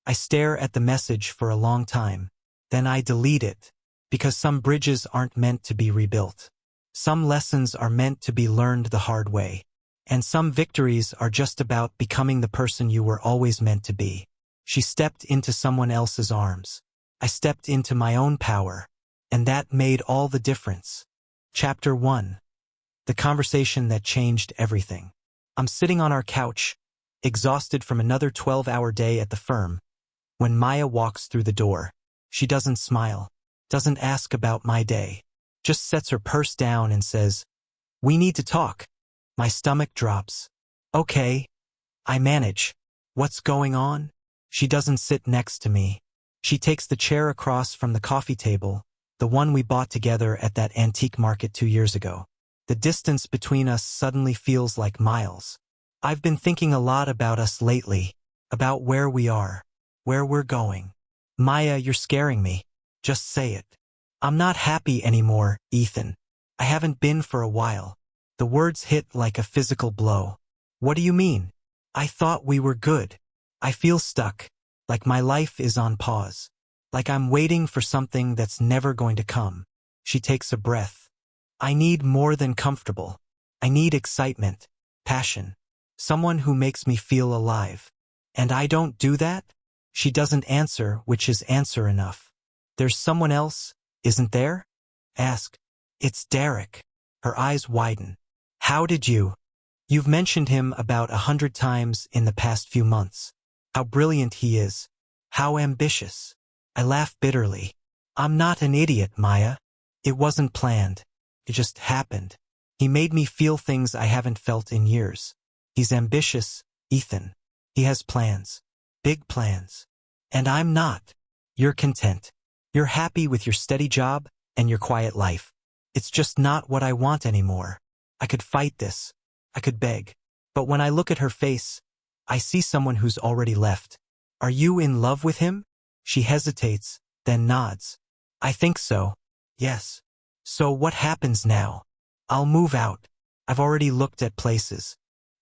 I stare at the message for a long time. Then I delete it. Because some bridges aren't meant to be rebuilt. Some lessons are meant to be learned the hard way. And some victories are just about becoming the person you were always meant to be. She stepped into someone else's arms. I stepped into my own power. And that made all the difference. Chapter 1. The conversation that changed everything. I'm sitting on our couch, exhausted from another 12-hour day at the firm, when Maya walks through the door. She doesn't smile, doesn't ask about my day, just sets her purse down and says, "We need to talk." My stomach drops. Okay, I manage. What's going on? She doesn't sit next to me. She takes the chair across from the coffee table, the one we bought together at that antique market 2 years ago. The distance between us suddenly feels like miles. I've been thinking a lot about us lately, about where we are, where we're going. Maya, you're scaring me. Just say it. I'm not happy anymore, Ethan. I haven't been for a while. The words hit like a physical blow. What do you mean? I thought we were good. I feel stuck, like my life is on pause, like I'm waiting for something that's never going to come. She takes a breath. I need more than comfortable. I need excitement, passion, someone who makes me feel alive. And I don't do that? She doesn't answer, which is answer enough. There's someone else, isn't there? Ask. It's Derek. Her eyes widen. How did you? You've mentioned him about 100 times in the past few months. How brilliant he is. How ambitious. I laugh bitterly. I'm not an idiot, Maya. It wasn't planned. It just happened. He made me feel things I haven't felt in years. He's ambitious, Ethan. He has plans. Big plans. And I'm not. You're content. You're happy with your steady job and your quiet life. It's just not what I want anymore. I could fight this. I could beg. But when I look at her face, I see someone who's already left. Are you in love with him? She hesitates, then nods. I think so. Yes. So what happens now? I'll move out. I've already looked at places.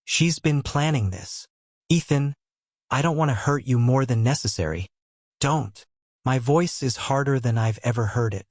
She's been planning this. Ethan, I don't want to hurt you more than necessary. Don't. My voice is harder than I've ever heard it.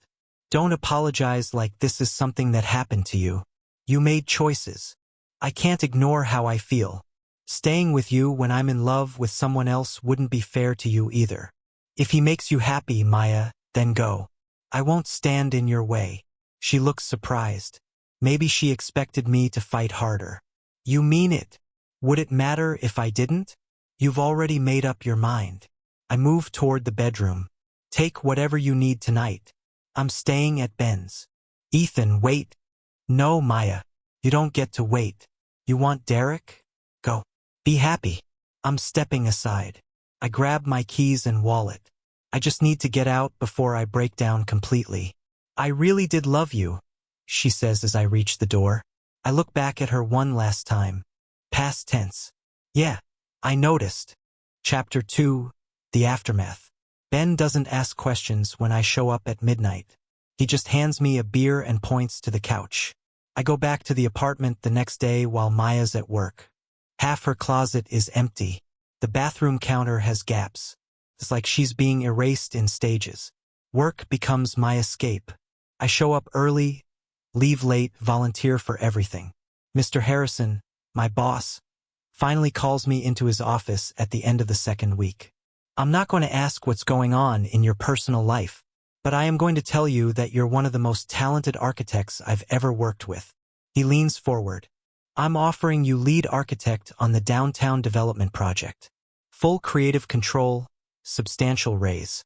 Don't apologize like this is something that happened to you. You made choices. I can't ignore how I feel. Staying with you when I'm in love with someone else wouldn't be fair to you either. If he makes you happy, Maya, then go. I won't stand in your way. She looks surprised. Maybe she expected me to fight harder. You mean it? Would it matter if I didn't? You've already made up your mind. I move toward the bedroom. Take whatever you need tonight. I'm staying at Ben's. Ethan, wait. No, Maya. You don't get to wait. You want Derek? Go. Be happy. I'm stepping aside. I grab my keys and wallet. I just need to get out before I break down completely. I really did love you, she says as I reach the door. I look back at her one last time. Past tense. Yeah, I noticed. Chapter 2. The Aftermath. Ben doesn't ask questions when I show up at midnight. He just hands me a beer and points to the couch. I go back to the apartment the next day while Maya's at work. Half her closet is empty. The bathroom counter has gaps. It's like she's being erased in stages. Work becomes my escape. I show up early, leave late, volunteer for everything. Mr. Harrison, my boss, finally calls me into his office at the end of the second week. I'm not going to ask what's going on in your personal life, but I am going to tell you that you're one of the most talented architects I've ever worked with. He leans forward. I'm offering you lead architect on the downtown development project. Full creative control, substantial raise.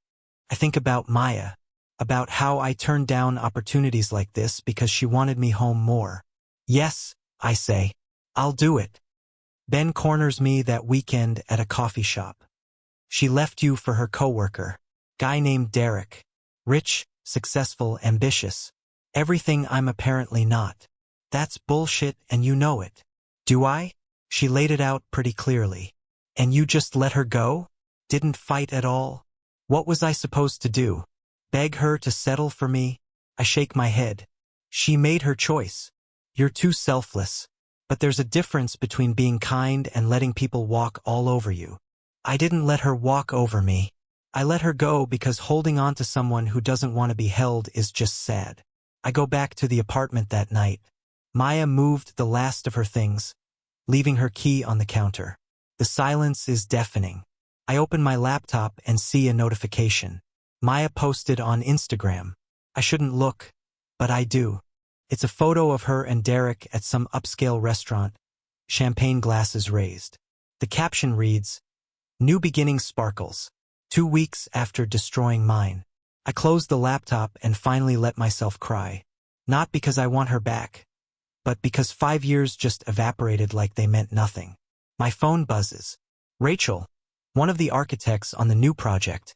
I think about Maya, about how I turned down opportunities like this because she wanted me home more. Yes, I say. I'll do it. Ben corners me that weekend at a coffee shop. She left you for her coworker, guy named Derek. Rich, successful, ambitious. Everything I'm apparently not. That's bullshit and you know it. Do I? She laid it out pretty clearly. And you just let her go? Didn't fight at all? What was I supposed to do? Beg her to settle for me? I shake my head. She made her choice. You're too selfless. But there's a difference between being kind and letting people walk all over you. I didn't let her walk over me. I let her go because holding on to someone who doesn't want to be held is just sad. I go back to the apartment that night. Maya moved the last of her things, leaving her key on the counter. The silence is deafening. I open my laptop and see a notification. Maya posted on Instagram. I shouldn't look, but I do. It's a photo of her and Derek at some upscale restaurant, champagne glasses raised. The caption reads, "New beginning sparkles. 2 weeks after destroying mine." I closed the laptop and finally let myself cry. Not because I want her back, but because 5 years just evaporated like they meant nothing. My phone buzzes. "Rachel, one of the architects on the new project.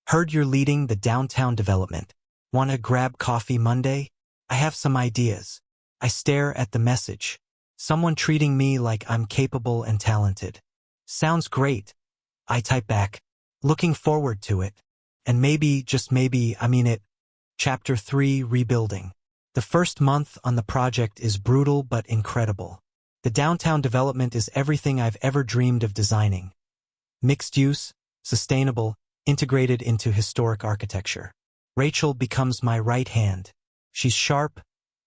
Heard you're leading the downtown development. Wanna grab coffee Monday? I have some ideas." I stare at the message. Someone treating me like I'm capable and talented. Sounds great. I type back. Looking forward to it. And maybe, just maybe, I mean it. Chapter 3, Rebuilding. The first month on the project is brutal but incredible. The downtown development is everything I've ever dreamed of designing. Mixed use, sustainable, integrated into historic architecture. Rachel becomes my right hand. She's sharp,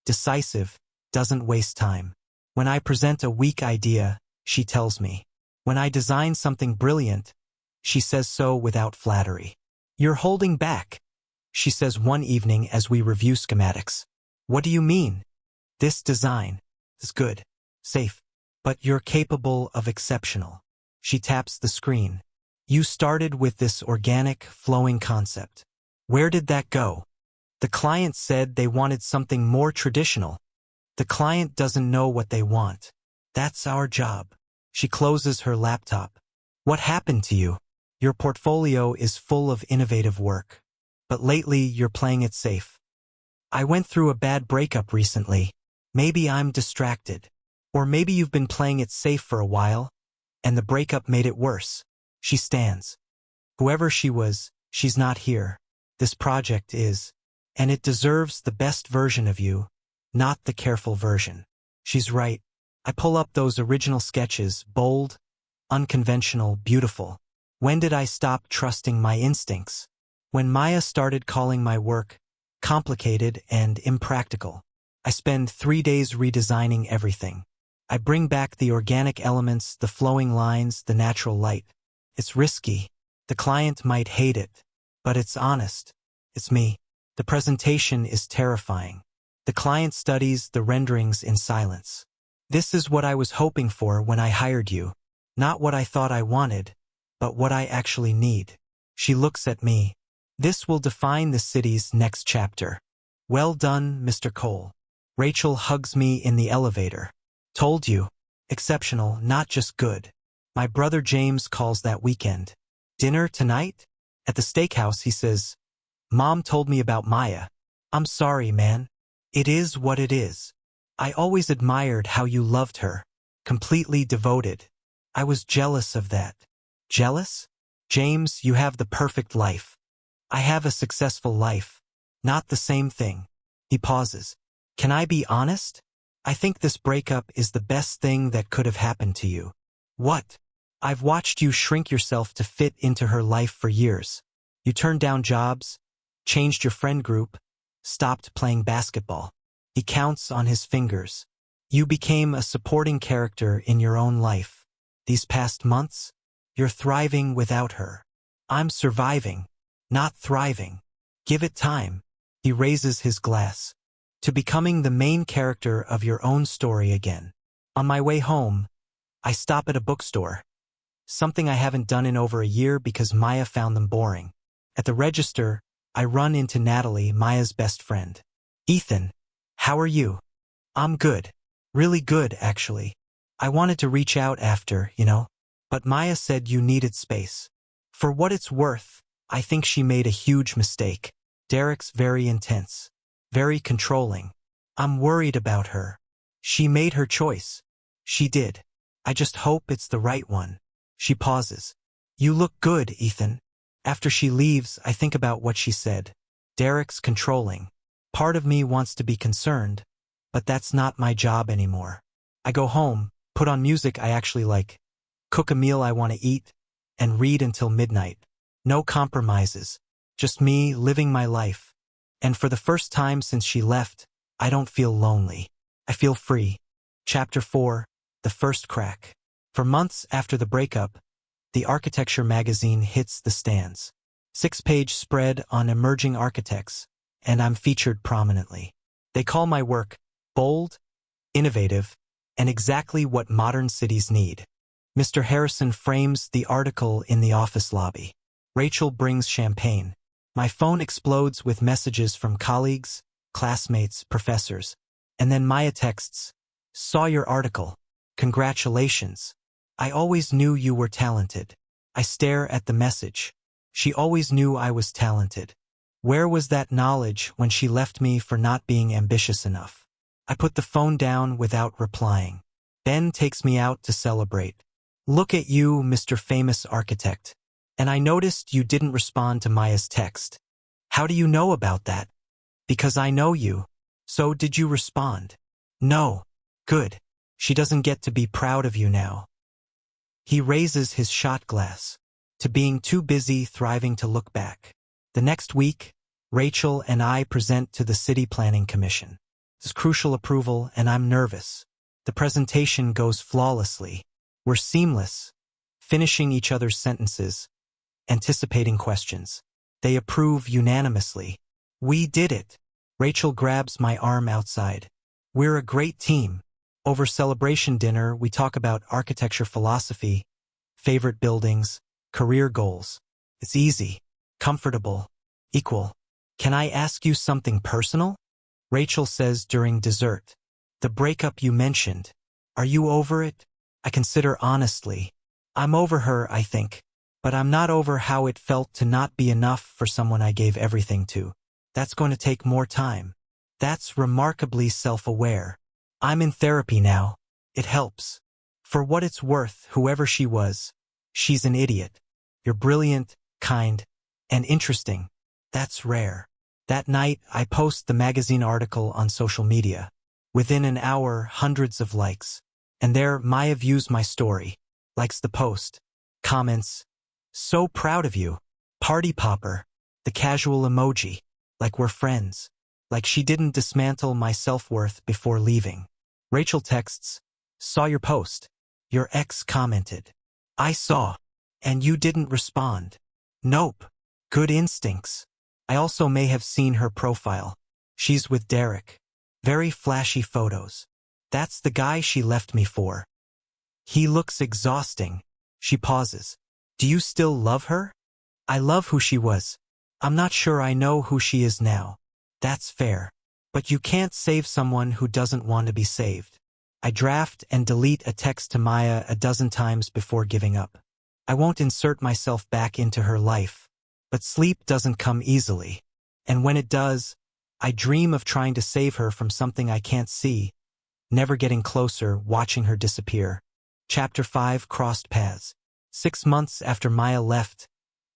decisive, doesn't waste time. When I present a weak idea, she tells me. When I design something brilliant, she says so without flattery. "You're holding back," she says one evening as we review schematics. "What do you mean?" "This design is good, safe, but you're capable of exceptional." She taps the screen. "You started with this organic, flowing concept. Where did that go?" "The client said they wanted something more traditional." "The client doesn't know what they want. That's our job." She closes her laptop. "What happened to you? Your portfolio is full of innovative work. But lately you're playing it safe." "I went through a bad breakup recently. Maybe I'm distracted. Or maybe you've been playing it safe for a while, and the breakup made it worse." She stands. "Whoever she was, she's not here. This project is. And it deserves the best version of you, not the careful version." She's right. I pull up those original sketches, bold, unconventional, beautiful. When did I stop trusting my instincts? When Maya started calling my work complicated and impractical. I spend 3 days redesigning everything. I bring back the organic elements, the flowing lines, the natural light. It's risky. The client might hate it, but it's honest. It's me. The presentation is terrifying. The client studies the renderings in silence. This is what I was hoping for when I hired you. Not what I thought I wanted, but what I actually need. She looks at me. This will define the city's next chapter. Well done, Mr. Cole. Rachel hugs me in the elevator. Told you. Exceptional, not just good. My brother James calls that weekend. Dinner tonight? At the steakhouse, he says. Mom told me about Maya. I'm sorry, man. It is what it is. I always admired how you loved her. Completely devoted. I was jealous of that. Jealous? James, you have the perfect life. I have a successful life. Not the same thing. He pauses. Can I be honest? I think this breakup is the best thing that could have happened to you. What? I've watched you shrink yourself to fit into her life for years. You turned down jobs, changed your friend group, stopped playing basketball. He counts on his fingers. You became a supporting character in your own life. These past months, you're thriving without her. I'm surviving, not thriving. Give it time. He raises his glass. To becoming the main character of your own story again. On my way home, I stop at a bookstore. Something I haven't done in over a year because Maya found them boring. At the register, I run into Natalie, Maya's best friend. Ethan, how are you? I'm good. Really good, actually. I wanted to reach out after, but Maya said you needed space. For what it's worth, I think she made a huge mistake. Derek's very intense. Very controlling. I'm worried about her. She made her choice. She did. I just hope it's the right one. She pauses. You look good, Ethan. After she leaves, I think about what she said. Derek's controlling. Part of me wants to be concerned, but that's not my job anymore. I go home, put on music I actually like, cook a meal I want to eat, and read until midnight. No compromises. Just me living my life. And for the first time since she left, I don't feel lonely. I feel free. Chapter 4. The First Crack. For months after the breakup, the architecture magazine hits the stands. 6-page spread on emerging architects, and I'm featured prominently. They call my work bold, innovative, and exactly what modern cities need. Mr. Harrison frames the article in the office lobby. Rachel brings champagne. My phone explodes with messages from colleagues, classmates, professors. And then Maya texts, "Saw your article. Congratulations. I always knew you were talented." I stare at the message. She always knew I was talented. Where was that knowledge when she left me for not being ambitious enough? I put the phone down without replying. Ben takes me out to celebrate. "Look at you, Mr. Famous Architect. And I noticed you didn't respond to Maya's text." "How do you know about that?" "Because I know you." "So did you respond?" "No." "Good. She doesn't get to be proud of you now." He raises his shot glass. To being too busy thriving to look back. The next week, Rachel and I present to the City Planning Commission. It's crucial approval, and I'm nervous. The presentation goes flawlessly. We're seamless, finishing each other's sentences, anticipating questions. They approve unanimously. We did it. Rachel grabs my arm outside. We're a great team. Over celebration dinner, we talk about architecture philosophy, favorite buildings, career goals. It's easy, comfortable, equal. "Can I ask you something personal?" Rachel says during dessert. "The breakup you mentioned. Are you over it?" I consider honestly. I'm over her, I think. But I'm not over how it felt to not be enough for someone I gave everything to. That's going to take more time. That's remarkably self-aware. I'm in therapy now. It helps. For what it's worth, whoever she was, she's an idiot. You're brilliant, kind, and interesting. That's rare. That night, I post the magazine article on social media. Within an hour, hundreds of likes. And there, Maya views my story, likes the post, comments, "So proud of you. Party popper." The casual emoji, like we're friends. Like she didn't dismantle my self-worth before leaving. Rachel texts, "Saw your post. Your ex commented." I saw. And you didn't respond. Nope. Good instincts. I also may have seen her profile. She's with Derek. Very flashy photos. That's the guy she left me for. He looks exhausting. She pauses. "Do you still love her?" "I love who she was. I'm not sure I know who she is now." That's fair. But you can't save someone who doesn't want to be saved. I draft and delete a text to Maya a dozen times before giving up. I won't insert myself back into her life. But sleep doesn't come easily. And when it does, I dream of trying to save her from something I can't see, never getting closer, watching her disappear. Chapter 5. Crossed Paths. 6 months after Maya left,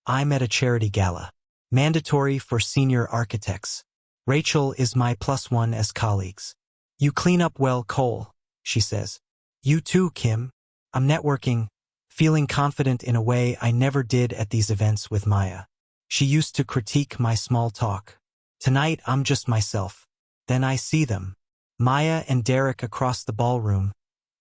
I'm at a charity gala. Mandatory for senior architects. Rachel is my +1 as colleagues. "You clean up well, Cole," she says. "You too, Kim." I'm networking, feeling confident in a way I never did at these events with Maya. She used to critique my small talk. Tonight, I'm just myself. Then I see them. Maya and Derek across the ballroom,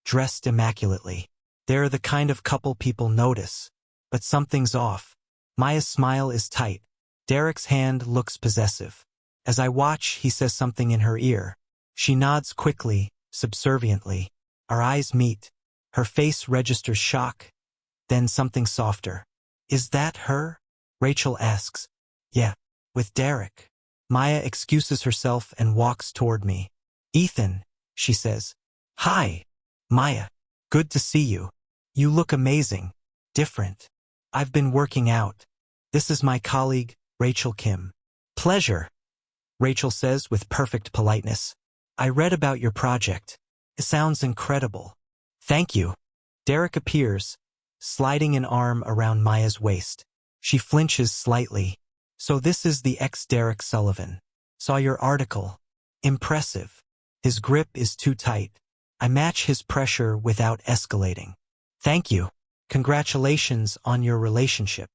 dressed immaculately. They're the kind of couple people notice. But something's off. Maya's smile is tight. Derek's hand looks possessive. As I watch, he says something in her ear. She nods quickly, subserviently. Our eyes meet. Her face registers shock. Then something softer. "Is that her?" Rachel asks. "Yeah, with Derek." Maya excuses herself and walks toward me. "Ethan," she says. "Hi, Maya. Good to see you. You look amazing. Different. I've been working out. This is my colleague, Rachel Kim." "Pleasure," Rachel says with perfect politeness. "I read about your project. It sounds incredible." "Thank you." Derek appears, sliding an arm around Maya's waist. She flinches slightly. "So this is the ex-Derek Sullivan. Saw your article. Impressive." His grip is too tight. I match his pressure without escalating. "Thank you." Congratulations on your relationship.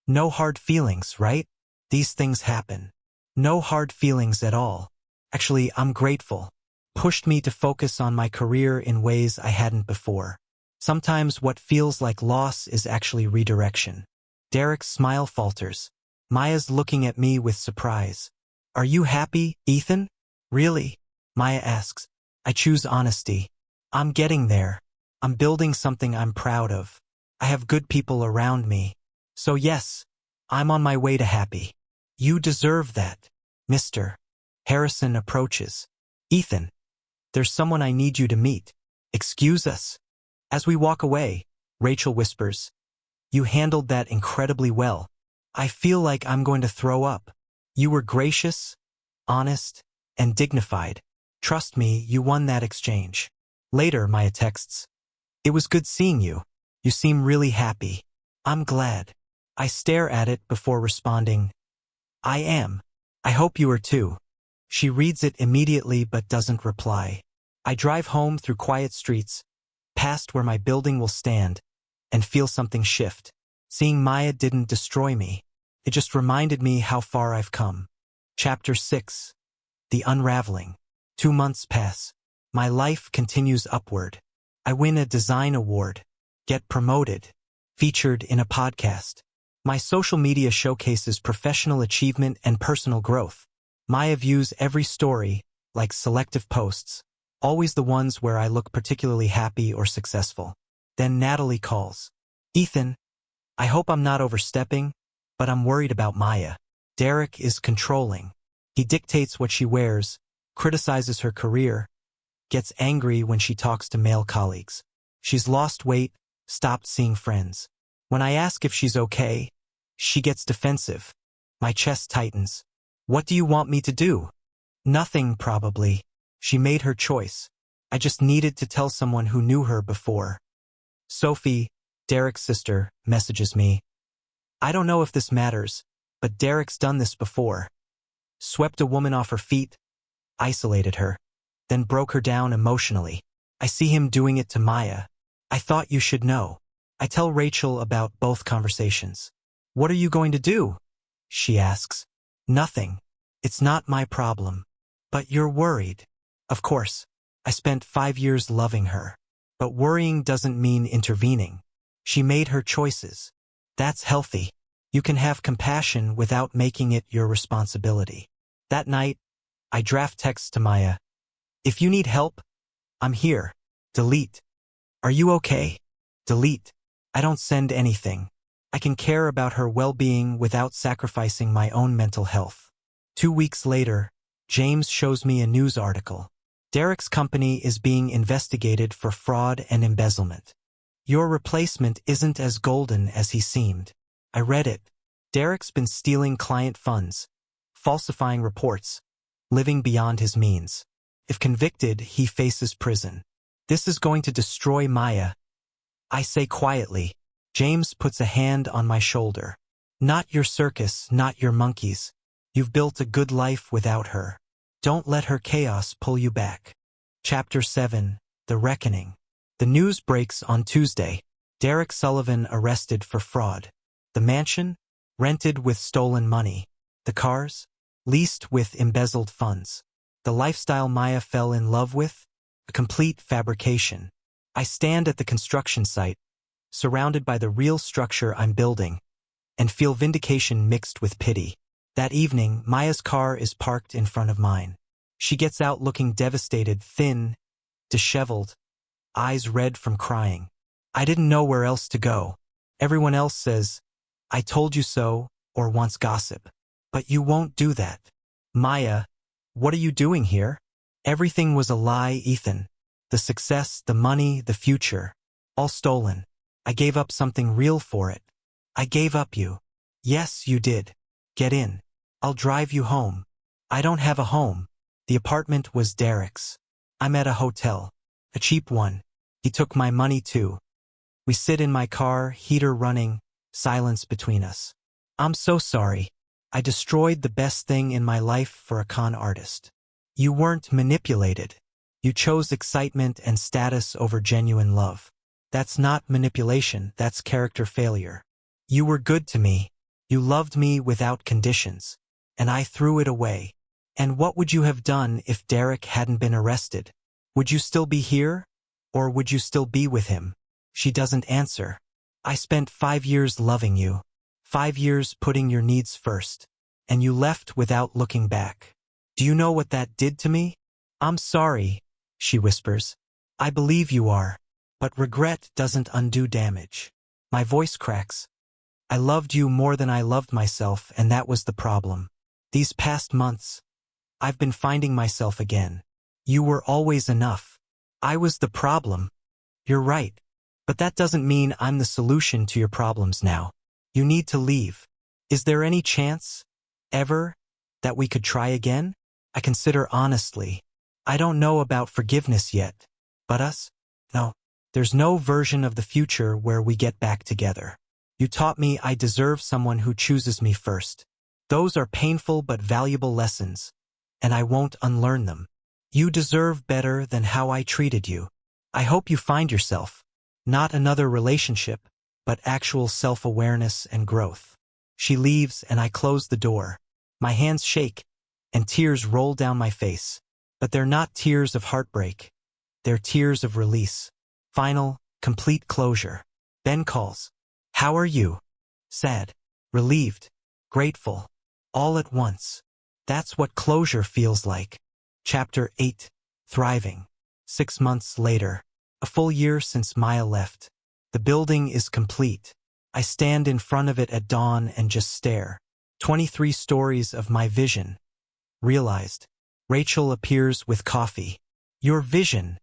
No hard feelings, right? These things happen. No hard feelings at all. Actually, I'm grateful. Pushed me to focus on my career in ways I hadn't before. Sometimes what feels like loss is actually redirection. Derek's smile falters. Maya's looking at me with surprise. Are you happy, Ethan? Really? Maya asks. I choose honesty. I'm getting there. I'm building something I'm proud of. I have good people around me. So yes, I'm on my way to happy. You deserve that, Mr. Harrison approaches. Ethan, there's someone I need you to meet. Excuse us. As we walk away, Rachel whispers, you handled that incredibly well. I feel like I'm going to throw up. You were gracious, honest, and dignified. Trust me, you won that exchange. Later, Maya texts, it was good seeing you. You seem really happy. I'm glad. I stare at it before responding, I am. I hope you are too. She reads it immediately but doesn't reply. I drive home through quiet streets, past where my building will stand, and feel something shift. Seeing Maya didn't destroy me. It just reminded me how far I've come. Chapter 6. The Unraveling. 2 months pass. My life continues upward. I win a design award, get promoted, featured in a podcast. My social media showcases professional achievement and personal growth. Maya views every story, like selective posts, always the ones where I look particularly happy or successful. Then Natalie calls. Ethan, I hope I'm not overstepping, but I'm worried about Maya. Derek is controlling. He dictates what she wears, criticizes her career, gets angry when she talks to male colleagues. She's lost weight, stopped seeing friends. When I ask if she's okay, she gets defensive. My chest tightens. What do you want me to do? Nothing, probably. She made her choice. I just needed to tell someone who knew her before. Sophie, Derek's sister, messages me. I don't know if this matters, but Derek's done this before. Swept a woman off her feet, isolated her, then broke her down emotionally. I see him doing it to Maya. I thought you should know. I tell Rachel about both conversations. What are you going to do? She asks. Nothing. It's not my problem. But you're worried. Of course. I spent 5 years loving her. But worrying doesn't mean intervening. She made her choices. That's healthy. You can have compassion without making it your responsibility. That night, I draft text to Maya. If you need help, I'm here. Delete. Are you okay? Delete. I don't send anything. I can care about her well-being without sacrificing my own mental health. 2 weeks later, James shows me a news article. Derek's company is being investigated for fraud and embezzlement. Your replacement isn't as golden as he seemed. I read it. Derek's been stealing client funds, falsifying reports, living beyond his means. If convicted, he faces prison. This is going to destroy Maya. I say quietly. James puts a hand on my shoulder. Not your circus, not your monkeys. You've built a good life without her. Don't let her chaos pull you back. Chapter 7. The Reckoning. The news breaks on Tuesday. Derek Sullivan arrested for fraud. The mansion? Rented with stolen money. The cars? Leased with embezzled funds. The lifestyle Maya fell in love with? A complete fabrication. I stand at the construction site, surrounded by the real structure I'm building, and feel vindication mixed with pity. That evening, Maya's car is parked in front of mine. She gets out looking devastated, thin, disheveled, eyes red from crying. I didn't know where else to go. Everyone else says, I told you so, or wants gossip. But you won't do that. Maya, what are you doing here? Everything was a lie, Ethan. The success, the money, the future. All stolen. I gave up something real for it. I gave up you. Yes, you did. Get in. I'll drive you home. I don't have a home. The apartment was Derek's. I'm at a hotel. A cheap one. He took my money too. We sit in my car, heater running, silence between us. I'm so sorry. I destroyed the best thing in my life for a con artist. You weren't manipulated. You chose excitement and status over genuine love. That's not manipulation, that's character failure. You were good to me. You loved me without conditions. And I threw it away. And what would you have done if Derek hadn't been arrested? Would you still be here? Or would you still be with him? She doesn't answer. I spent 5 years loving you. 5 years putting your needs first. And you left without looking back. Do you know what that did to me? I'm sorry, she whispers. I believe you are. But regret doesn't undo damage. My voice cracks. I loved you more than I loved myself, and that was the problem. These past months, I've been finding myself again. You were always enough. I was the problem. You're right. But that doesn't mean I'm the solution to your problems now. You need to leave. Is there any chance, ever, that we could try again? I consider honestly. I don't know about forgiveness yet. But us? No. There's no version of the future where we get back together. You taught me I deserve someone who chooses me first. Those are painful but valuable lessons, and I won't unlearn them. You deserve better than how I treated you. I hope you find yourself. Not another relationship, but actual self-awareness and growth. She leaves and I close the door. My hands shake, and tears roll down my face. But they're not tears of heartbreak. They're tears of release. Final, complete closure. Ben calls. How are you? Sad, relieved, grateful, all at once. That's what closure feels like. Chapter 8. Thriving. 6 months later. A full year since Maya left. The building is complete. I stand in front of it at dawn and just stare. 23 stories of my vision. Realized. Rachel appears with coffee. Your vision.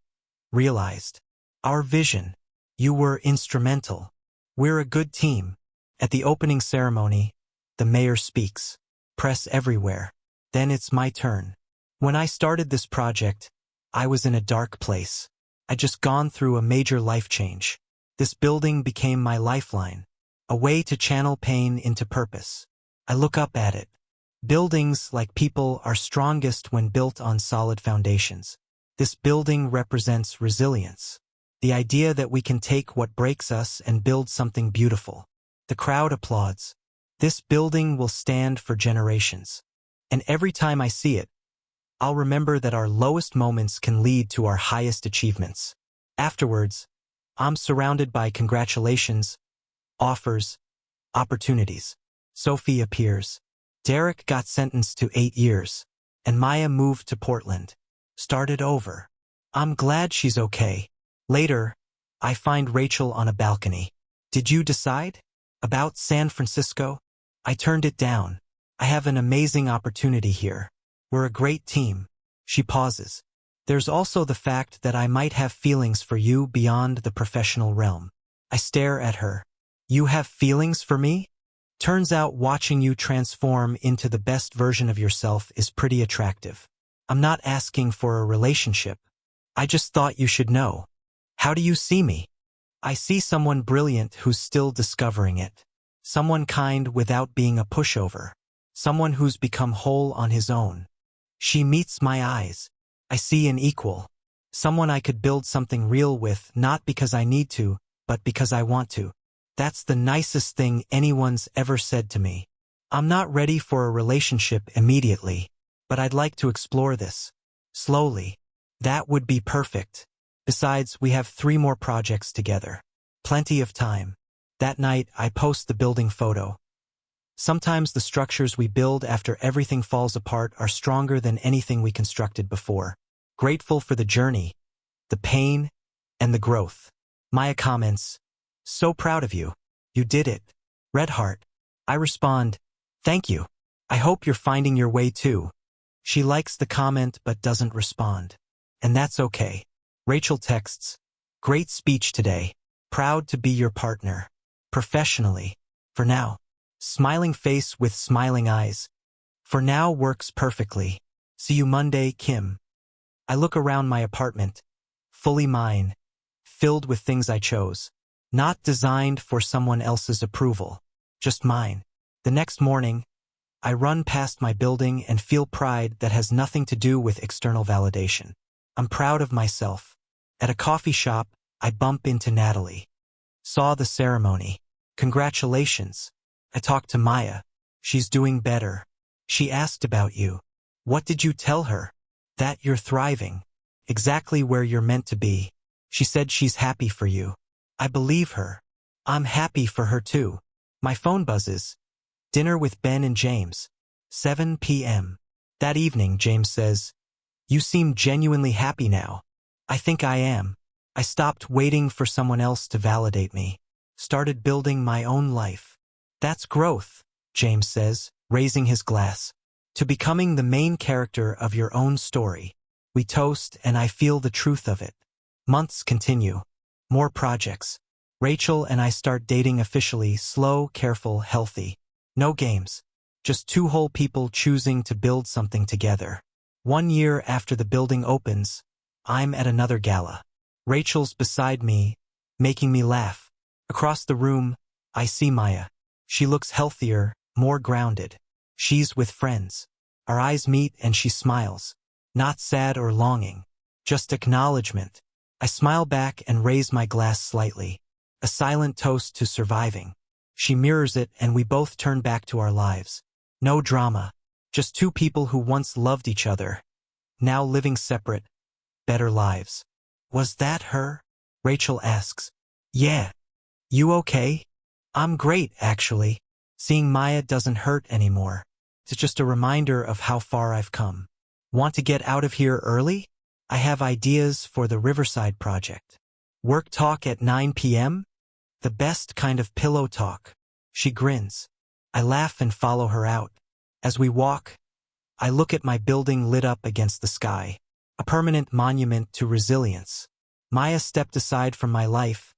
Realized. Our vision. You were instrumental. We're a good team. At the opening ceremony, the mayor speaks. Press everywhere. Then it's my turn. When I started this project, I was in a dark place. I'd just gone through a major life change. This building became my lifeline, a way to channel pain into purpose. I look up at it. Buildings, like people, are strongest when built on solid foundations. This building represents resilience. The idea that we can take what breaks us and build something beautiful. The crowd applauds. This building will stand for generations. And every time I see it, I'll remember that our lowest moments can lead to our highest achievements. Afterwards, I'm surrounded by congratulations, offers, opportunities. Sophie appears. Derek got sentenced to 8 years, and Maya moved to Portland. Started over. I'm glad she's okay. Later, I find Rachel on a balcony. Did you decide? About San Francisco? I turned it down. I have an amazing opportunity here. We're a great team. She pauses. There's also the fact that I might have feelings for you beyond the professional realm. I stare at her. You have feelings for me? Turns out watching you transform into the best version of yourself is pretty attractive. I'm not asking for a relationship. I just thought you should know. How do you see me? I see someone brilliant who's still discovering it. Someone kind without being a pushover. Someone who's become whole on his own. She meets my eyes. I see an equal. Someone I could build something real with, not because I need to, but because I want to. That's the nicest thing anyone's ever said to me. I'm not ready for a relationship immediately, but I'd like to explore this. Slowly. That would be perfect. Besides, we have 3 more projects together. Plenty of time. That night, I post the building photo. Sometimes the structures we build after everything falls apart are stronger than anything we constructed before. Grateful for the journey, the pain, and the growth. Maya comments, so proud of you. You did it. Red heart. I respond, thank you. I hope you're finding your way too. She likes the comment but doesn't respond. And that's okay. Rachel texts, great speech today. Proud to be your partner. Professionally. For now. Smiling face with smiling eyes. For now works perfectly. See you Monday, Kim. I look around my apartment. Fully mine. Filled with things I chose. Not designed for someone else's approval. Just mine. The next morning, I run past my building and feel pride that has nothing to do with external validation. I'm proud of myself. At a coffee shop, I bump into Natalie. Saw the ceremony. Congratulations. I talked to Maya. She's doing better. She asked about you. What did you tell her? That you're thriving. Exactly where you're meant to be. She said she's happy for you. I believe her. I'm happy for her too. My phone buzzes. Dinner with Ben and James. 7 p.m. That evening, James says, "You seem genuinely happy now." I think I am. I stopped waiting for someone else to validate me. Started building my own life. That's growth, James says, raising his glass. To becoming the main character of your own story. We toast and I feel the truth of it. Months continue. More projects. Rachel and I start dating officially, slow, careful, healthy. No games. Just two whole people choosing to build something together. 1 year after the building opens, I'm at another gala. Rachel's beside me, making me laugh. Across the room, I see Maya. She looks healthier, more grounded. She's with friends. Our eyes meet and she smiles. Not sad or longing. Just acknowledgement. I smile back and raise my glass slightly. A silent toast to surviving. She mirrors it and we both turn back to our lives. No drama. Just two people who once loved each other. Now living separate, better lives. Was that her? Rachel asks. Yeah. You okay? I'm great, actually. Seeing Maya doesn't hurt anymore. It's just a reminder of how far I've come. Want to get out of here early? I have ideas for the Riverside project. Work talk at 9 p.m.? The best kind of pillow talk. She grins. I laugh and follow her out. As we walk, I look at my building lit up against the sky. A permanent monument to resilience. Maya stepped aside from my life,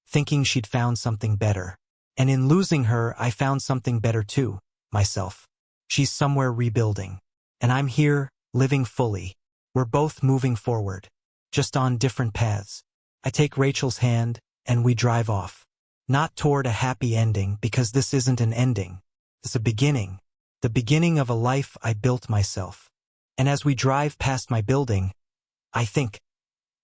thinking she'd found something better. And in losing her, I found something better too, myself. She's somewhere rebuilding. And I'm here, living fully. We're both moving forward, just on different paths. I take Rachel's hand, and we drive off. Not toward a happy ending, because this isn't an ending. It's a beginning. The beginning of a life I built myself. And as we drive past my building, I think,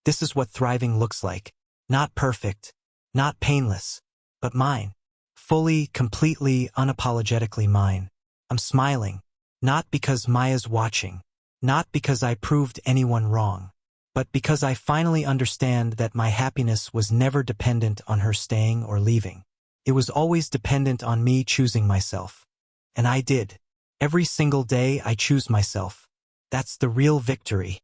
this is what thriving looks like. Not perfect, not painless, but mine. Fully, completely, unapologetically mine. I'm smiling, not because Maya's watching, not because I proved anyone wrong, but because I finally understand that my happiness was never dependent on her staying or leaving. It was always dependent on me choosing myself. And I did. Every single day I choose myself. That's the real victory.